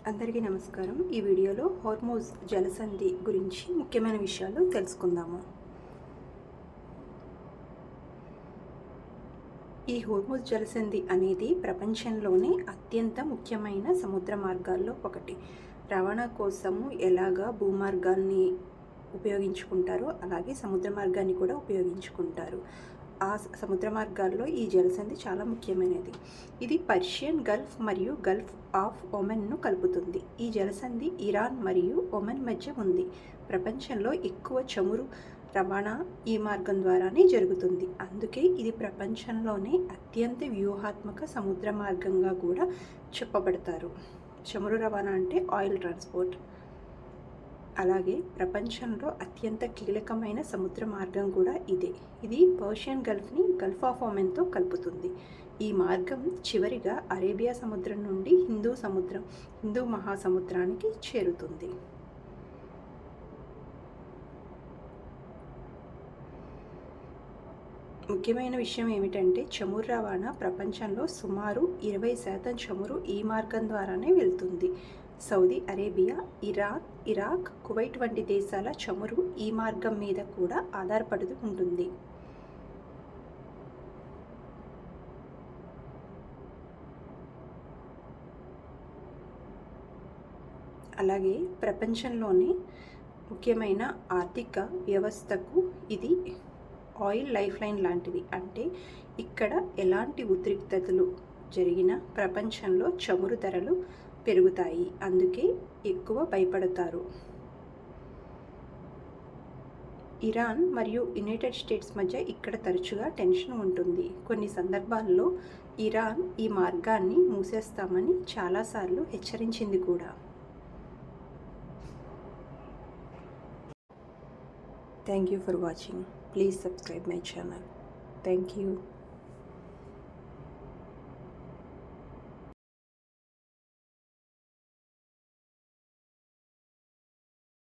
అందరికీ నమస్కారం. ఈ వీడియోలో హార్మోజ్ జలసంధి గురించి ముఖ్యమైన విషయాలు తెలుసుకుందాము. ఈ హార్మోజ్ జలసంధి అనేది ప్రపంచంలోనే అత్యంత ముఖ్యమైన సముద్ర మార్గాల్లో ఒకటి. రవాణా కోసము ఎలాగా భూమార్గాన్ని ఉపయోగించుకుంటారో అలాగే సముద్ర మార్గాన్ని కూడా ఉపయోగించుకుంటారు. ఆ సముద్ర మార్గాల్లో ఈ జలసంధి చాలా ముఖ్యమైనది. ఇది పర్షియన్ గల్ఫ్ మరియు గల్ఫ్ ఆఫ్ ఒమన్ను కలుపుతుంది. ఈ జలసంధి ఇరాన్ మరియు ఒమన్ మధ్య ఉంది. ప్రపంచంలో ఎక్కువ చమురు రవాణా ఈ మార్గం ద్వారానే జరుగుతుంది. అందుకే ఇది ప్రపంచంలోనే అత్యంత వ్యూహాత్మక సముద్ర మార్గంగా కూడా చెప్పబడతారు. చమురు రవాణా అంటే ఆయిల్ ట్రాన్స్పోర్ట్. అలాగే ప్రపంచంలో అత్యంత కీలకమైన సముద్ర మార్గం కూడా ఇదే. ఇది పర్షియన్ గల్ఫ్ని గల్ఫ్ ఆఫ్ ఒమన్తో కలుపుతుంది. ఈ మార్గం చివరిగా అరేబియా సముద్రం నుండి హిందూ మహాసముద్రానికి చేరుతుంది. ముఖ్యమైన విషయం ఏమిటంటే చమురు రవాణా ప్రపంచంలో సుమారు 20% చమురు ఈ మార్గం ద్వారానే వెళ్తుంది. Saudi Arabia, Iran, Iraq, Kuwait వంటి దేశాల చమురు ఈ మార్గం మీద కూడా ఆధారపడుతూ ఉంటుంది. అలాగే ప్రపంచంలోని ముఖ్యమైన ఆర్థిక వ్యవస్థకు ఇది ఆయిల్ లైఫ్ లైన్ లాంటిది. అంటే ఇక్కడ ఎలాంటి ఉద్రిక్తతలు జరిగినా ప్రపంచంలో చమురు ధరలు పెరుగుతాయి. అందుకే ఎక్కువ భయపడతారు. ఇరాన్ మరియు యునైటెడ్ స్టేట్స్ మధ్య ఇక్కడ తరచుగా టెన్షన్ ఉంటుంది. కొన్ని సందర్భాల్లో ఇరాన్ ఈ మార్గాన్ని మూసేస్తామని చాలాసార్లు హెచ్చరించింది కూడా. Thank you for watching. Please subscribe my channel. Thank you.